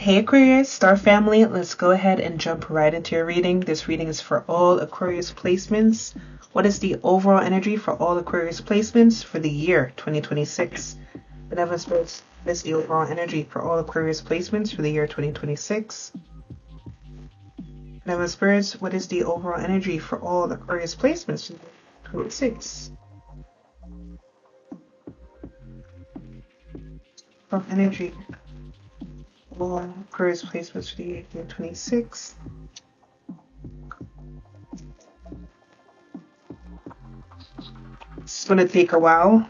Hey Aquarius, Star Family, let's go ahead and jump right into your reading. This reading is for all Aquarius placements. What is the overall energy for all Aquarius placements for the year 2026? Benevolent Spirits, what is the overall energy for all Aquarius placements for the year 2026? Benevolent Spirits, what is the overall energy for all Aquarius placements for 2026? From energy. All Aquarius placements for the year 2026. It's going to take a while.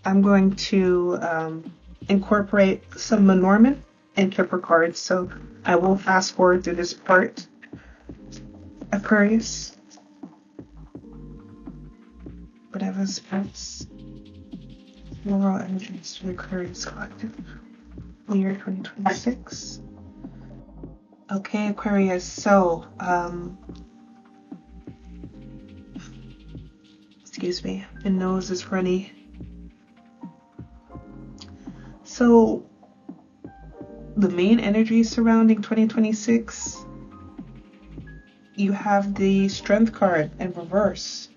I'm going to incorporate some Lenormand and Kipper cards, so I will fast forward through this part. Aquarius. Whatever spirits. Overall energies for the Aquarius collective. Year 2026. Okay, Aquarius, so excuse me, my nose is runny. So the main energy surrounding 2026, you have the Strength card in reverse.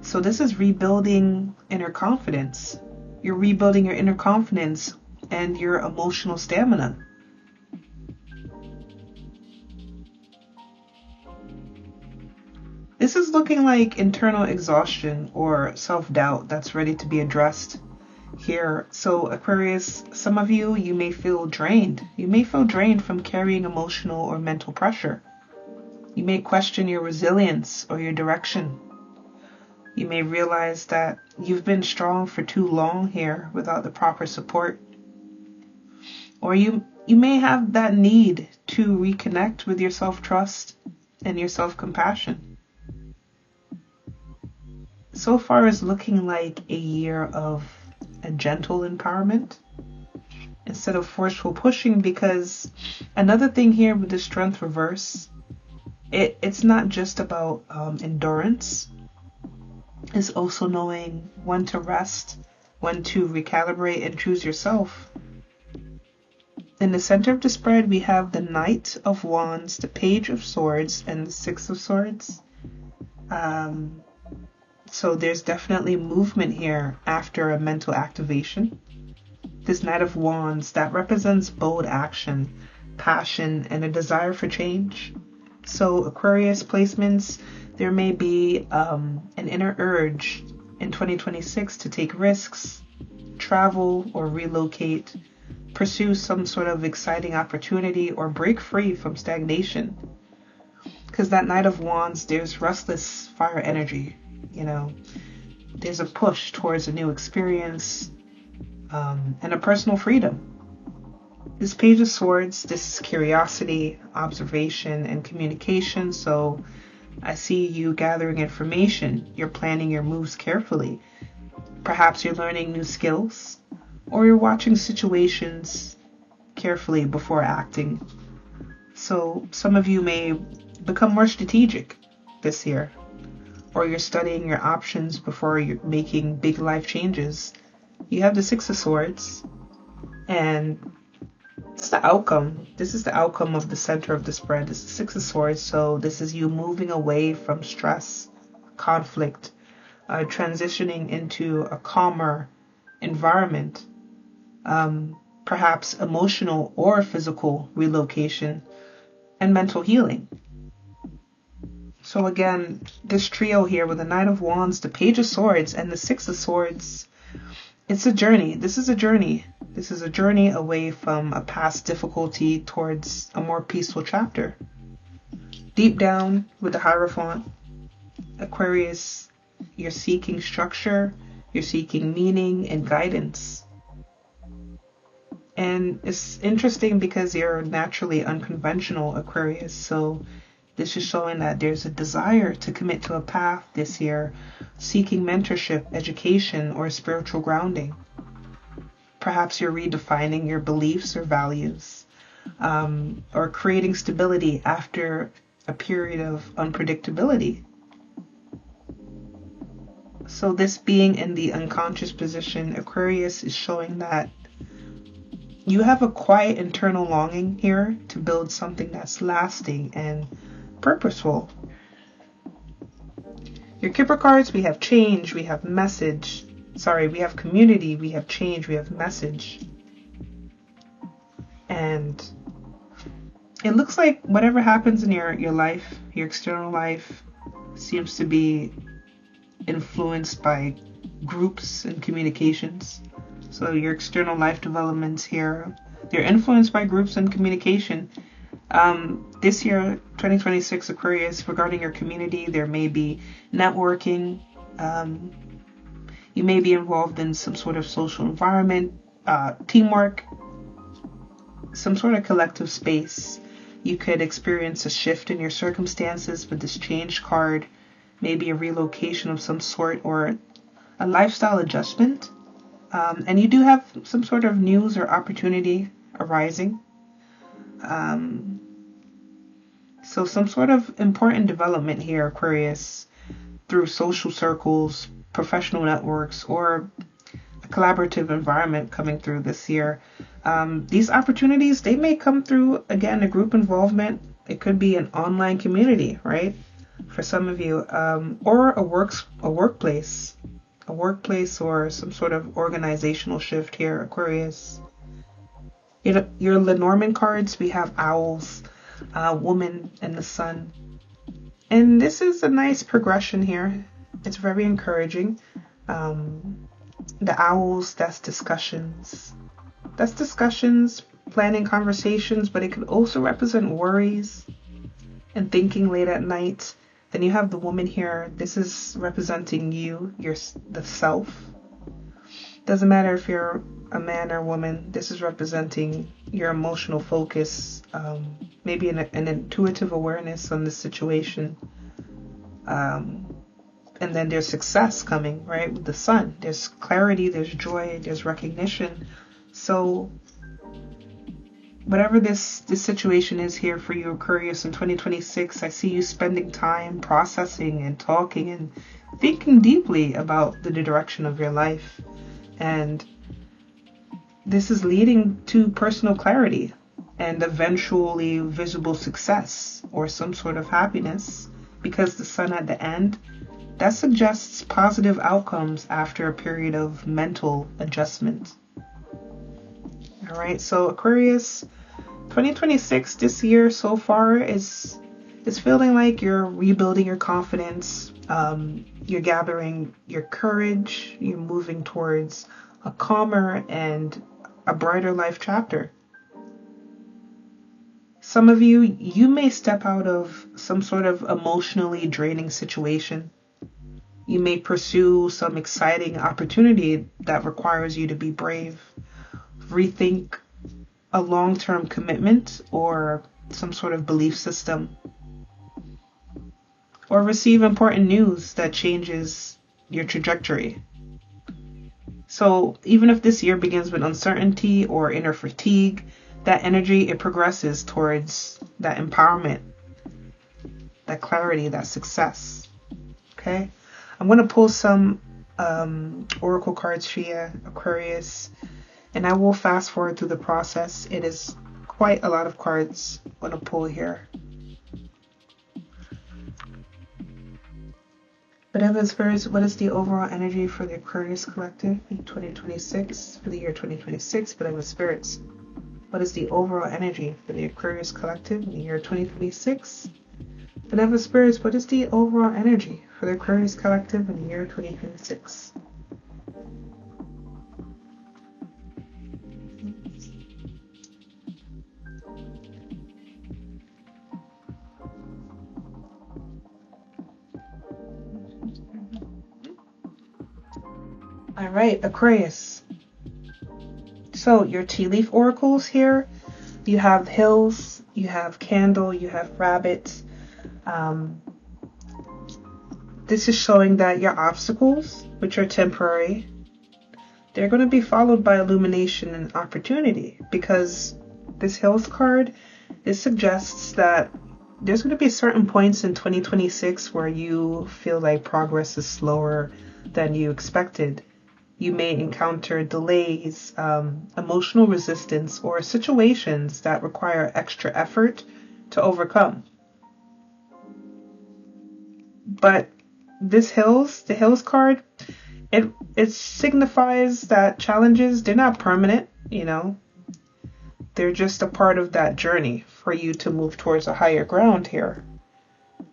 So this is rebuilding inner confidence. You're rebuilding your inner confidence and your emotional stamina. This is looking like internal exhaustion or self-doubt that's ready to be addressed here. So Aquarius, some of you may feel drained. You may feel drained from carrying emotional or mental pressure. You may question your resilience or your direction. You may realize that you've been strong for too long here without the proper support. Or you may have that need to reconnect with your self-trust and your self-compassion. So far it's looking like a year of a gentle empowerment instead of forceful pushing, because another thing here with the Strength reverse, it's not just about endurance. It's also knowing when to rest, when to recalibrate and choose yourself. In the center of the spread, we have the Knight of Wands, the Page of Swords, and the Six of Swords. So there's definitely movement here after a mental activation. This Knight of Wands, that represents bold action, passion, and a desire for change. So Aquarius placements, there may be an inner urge in 2026 to take risks, travel or relocate, pursue some sort of exciting opportunity, or break free from stagnation. Because that Knight of Wands, there's restless fire energy, there's a push towards a new experience and a personal freedom. This Page of Swords, this is curiosity, observation, and communication. So I see you gathering information. You're planning your moves carefully. Perhaps you're learning new skills, or you're watching situations carefully before acting. So some of you may become more strategic this year, or you're studying your options before you're making big life changes. You have the Six of Swords, and it's the outcome. This is the outcome of the center of the spread. This is the Six of Swords. So this is you moving away from stress, conflict, transitioning into a calmer environment, perhaps emotional or physical relocation, and mental healing. So again, this trio here with the Knight of Wands, the Page of Swords, and the Six of Swords, it's a journey. This is a journey. This is a journey away from a past difficulty towards a more peaceful chapter. Deep down with the Hierophant, Aquarius, you're seeking structure, you're seeking meaning and guidance. And it's interesting because you're naturally unconventional, Aquarius, so this is showing that there's a desire to commit to a path this year, seeking mentorship, education, or spiritual grounding. Perhaps you're redefining your beliefs or values, or creating stability after a period of unpredictability. So this being in the unconscious position, Aquarius is showing that You have a quiet internal longing here to build something that's lasting and purposeful. Your Kipper cards, we have change, we have message. Sorry, we have community, we have change, we have message. And it looks like whatever happens in your life, your external life, seems to be influenced by groups and communications. So your external life developments here, they're influenced by groups and communication. This year, 2026 Aquarius, regarding your community, there may be networking. You may be involved in some sort of social environment, teamwork, some sort of collective space. You could experience a shift in your circumstances with this change card, maybe a relocation of some sort or a lifestyle adjustment. And you do have some sort of news or opportunity arising. So some sort of important development here, Aquarius, through social circles, professional networks, or a collaborative environment coming through this year. These opportunities, they may come through, again, a group involvement. It could be an online community, right? For some of you, or a workplace or some sort of organizational shift here, Aquarius. Your Lenormand cards, we have owls, woman, and the sun. And this is a nice progression here. It's very encouraging. The owls, that's discussions. That's discussions, planning conversations, but it could also represent worries and thinking late at night. Then you have the woman here. This is representing you, the self. Doesn't matter if you're a man or woman. This is representing your emotional focus, maybe an intuitive awareness on the situation. And then there's success coming, right? With the sun. There's clarity, there's joy, there's recognition. So whatever this situation is here for you, Aquarius, in 2026, I see you spending time processing and talking and thinking deeply about the direction of your life. And this is leading to personal clarity and eventually visible success or some sort of happiness, because the sun at the end, that suggests positive outcomes after a period of mental adjustment. All right, so Aquarius, 2026 this year so far is feeling like you're rebuilding your confidence. You're gathering your courage. You're moving towards a calmer and a brighter life chapter. Some of you may step out of some sort of emotionally draining situation. You may pursue some exciting opportunity that requires you to be brave. Rethink a long-term commitment or some sort of belief system. Or receive important news that changes your trajectory. So even if this year begins with uncertainty or inner fatigue, that energy, it progresses towards that empowerment, that clarity, that success. Okay? I'm going to pull some oracle cards for you, Aquarius, and I will fast forward through the process. It is quite a lot of cards I'm going to pull here. Whatever Spirits, what is the overall energy for the Aquarius collective in 2026, for the year 2026? Whatever Spirits, what is the overall energy for the Aquarius collective in the year 2026? Whatever Spirits, what is the overall energy for the Aquarius collective in the year 2026? All right, Aquarius. So your tea leaf oracles here, you have hills, you have candle, you have rabbits. This is showing that your obstacles, which are temporary, they're going to be followed by illumination and opportunity, because this hills card, this suggests that there's going to be certain points in 2026 where you feel like progress is slower than you expected. You may encounter delays, emotional resistance, or situations that require extra effort to overcome. But the Hills card, it signifies that challenges, they're not permanent, they're just a part of that journey for you to move towards a higher ground here.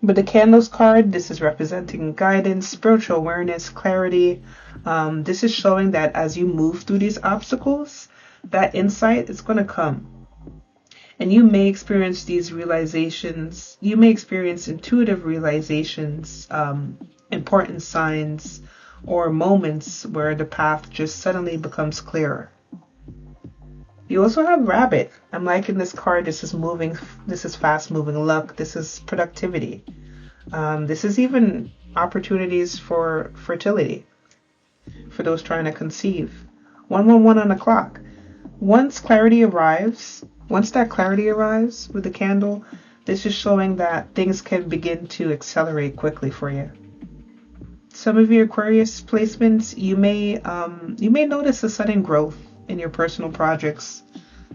But the Candles card, this is representing guidance, spiritual awareness, clarity. This is showing that as you move through these obstacles, that insight is going to come. And you may experience these realizations. You may experience intuitive realizations, important signs, or moments where the path just suddenly becomes clearer. You also have Rabbit. I'm liking this card. This is moving. This is fast moving luck. This is productivity. This is even opportunities for fertility for those trying to conceive. 111 on the clock. Once that clarity arrives with the candle, this is showing that things can begin to accelerate quickly for you. Some of your Aquarius placements, you may notice a sudden growth in your personal projects,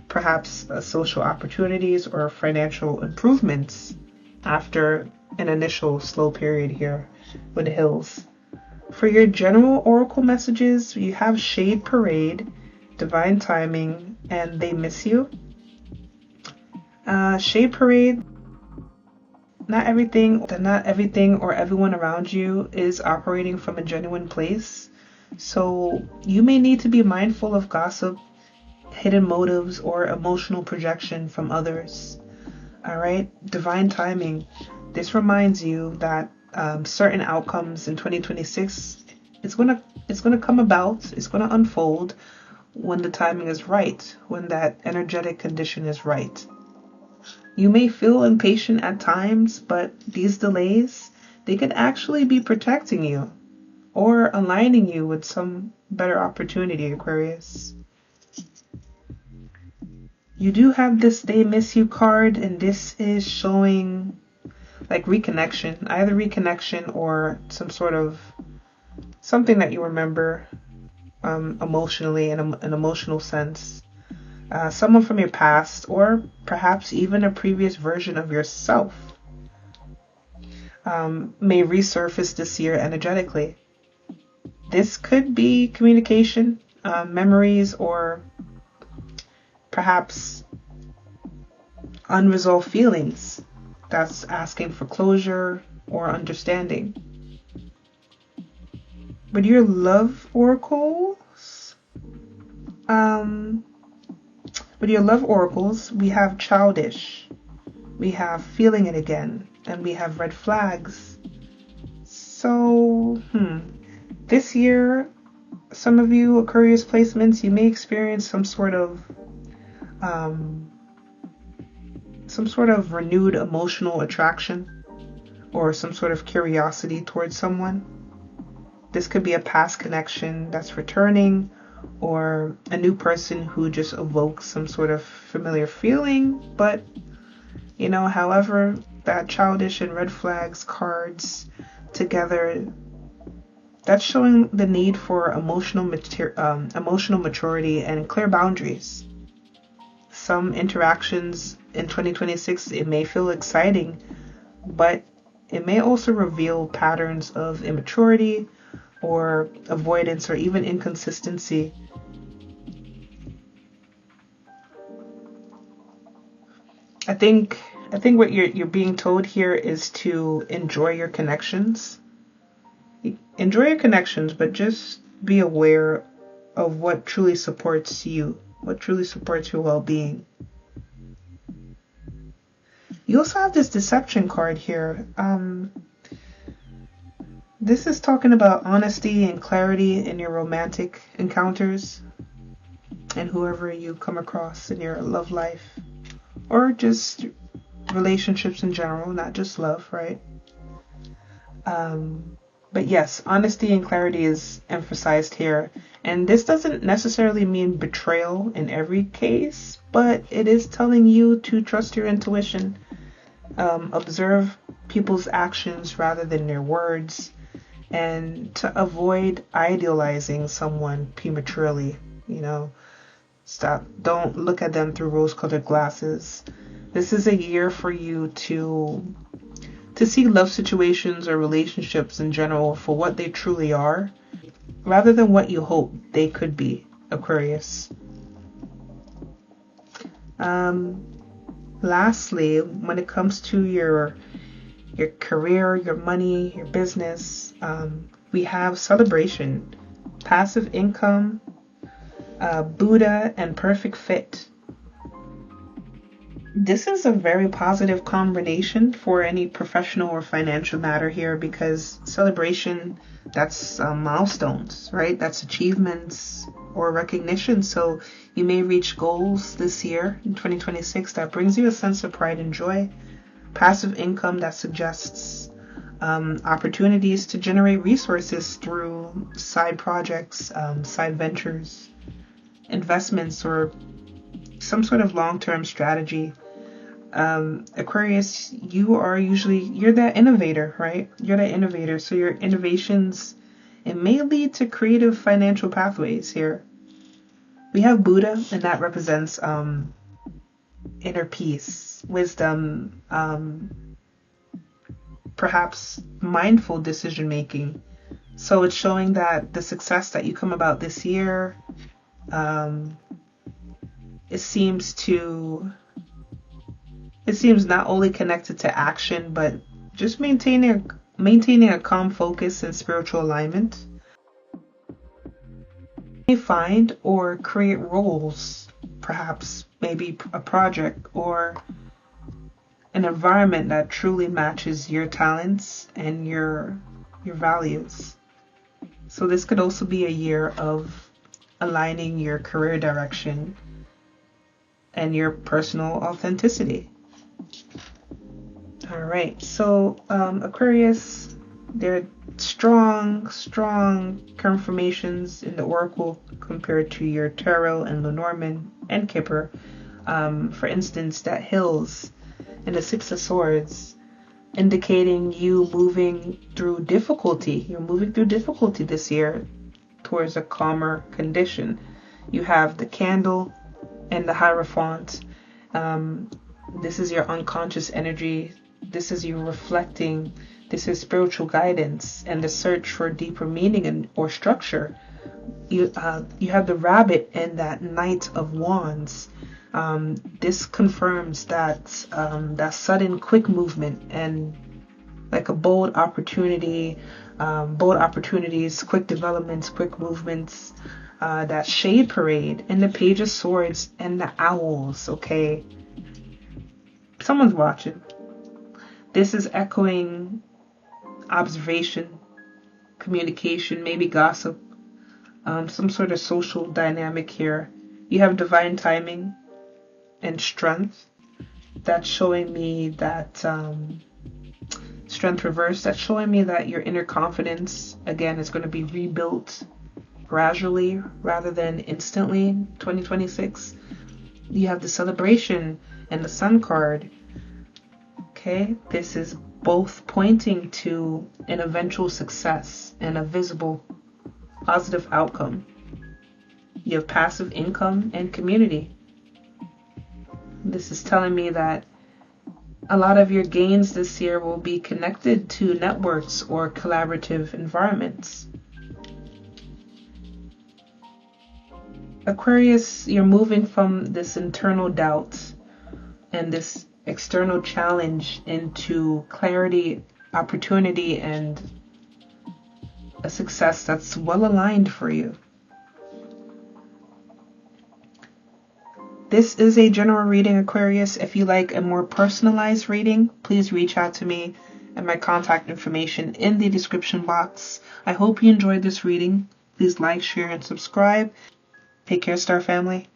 perhaps social opportunities or financial improvements after an initial slow period here with the Hills. For your general oracle messages, you have Shade Parade, Divine Timing, and They Miss You. Shade Parade, not everything or everyone around you is operating from a genuine place. So you may need to be mindful of gossip, hidden motives, or emotional projection from others. All right. Divine Timing. This reminds you that certain outcomes in 2026, it's gonna come about. It's gonna unfold when the timing is right, when that energetic condition is right. You may feel impatient at times, but these delays, they could actually be protecting you or aligning you with some better opportunity, Aquarius. You do have this They Miss You card, and this is showing like reconnection, either reconnection or some sort of something that you remember emotionally, in an emotional sense. Someone from your past, or perhaps even a previous version of yourself, may resurface this year energetically. This could be communication, memories, or perhaps unresolved feelings that's asking for closure or understanding. With your love oracles, we have Childish, we have Feeling It Again, and we have Red Flags. So, this year, some of you Aquarius placements, you may experience some sort of renewed emotional attraction or some sort of curiosity towards someone. This could be a past connection that's returning, or a new person who just evokes some sort of familiar feeling. But, however, that Childish and Red Flags cards together, that's showing the need for emotional maturity and clear boundaries. Some interactions in 2026, it may feel exciting, but it may also reveal patterns of immaturity or avoidance or even inconsistency. I think what you're being told here is to enjoy your connections. Enjoy your connections, but just be aware of what truly supports you, what truly supports your well-being. You also have this Deception card here. This is talking about honesty and clarity in your romantic encounters and whoever you come across in your love life, or just relationships in general, not just love, right? But yes, honesty and clarity is emphasized here. And this doesn't necessarily mean betrayal in every case, but it is telling you to trust your intuition, observe people's actions rather than their words, and to avoid idealizing someone prematurely. Don't look at them through rose-colored glasses. This is a year for you to see love situations or relationships in general for what they truly are, rather than what you hope they could be, Aquarius. Lastly, when it comes to your career, your money, your business, we have celebration, passive income, Buddha, and perfect fit. This is a very positive combination for any professional or financial matter here, because celebration, that's milestones, right? That's achievements or recognition. So you may reach goals this year in 2026 that brings you a sense of pride and joy. Passive income, that suggests opportunities to generate resources through side projects, side ventures, investments, or some sort of long-term strategy. Aquarius, you're that innovator, right? You're that innovator. So your innovations, it may lead to creative financial pathways here. We have Buddha, and that represents inner peace, wisdom, perhaps mindful decision making. So it's showing that the success that you come about this year, it seems not only connected to action, but just maintaining a calm focus and spiritual alignment. You may find or create roles, perhaps maybe a project or an environment that truly matches your talents and your values. So this could also be a year of aligning your career direction and your personal authenticity. All right, so Aquarius, there are strong confirmations in the Oracle compared to your Tarot and Lenormand and Kipper. For instance, that Hills and the Six of Swords, indicating you moving through difficulty. You're moving through difficulty this year towards a calmer condition. You have the Candle and the Hierophant. This is your unconscious energy. This is you reflecting. This is spiritual guidance and the search for deeper meaning or structure. You have the Rabbit and that Knight of Wands. This confirms that sudden, quick movement and like a bold opportunities, quick developments, quick movements. That Shade Parade and the Page of Swords and the Owls. Okay, someone's watching. This is echoing observation, communication, maybe gossip, some sort of social dynamic here. You have divine timing and strength. That's showing me that strength reverse. That's showing me that your inner confidence, again, is going to be rebuilt gradually rather than instantly. 2026. You have the Celebration and the Sun card. Okay, this is both pointing to an eventual success and a visible positive outcome. You have passive income and community. This is telling me that a lot of your gains this year will be connected to networks or collaborative environments. Aquarius, you're moving from this internal doubt and this external challenge into clarity, opportunity, and a success that's well aligned for you. This is a general reading, Aquarius. If you like a more personalized reading, please reach out to me and my contact information in the description box. I hope you enjoyed this reading. Please like, share, and subscribe. Take care, Star Family.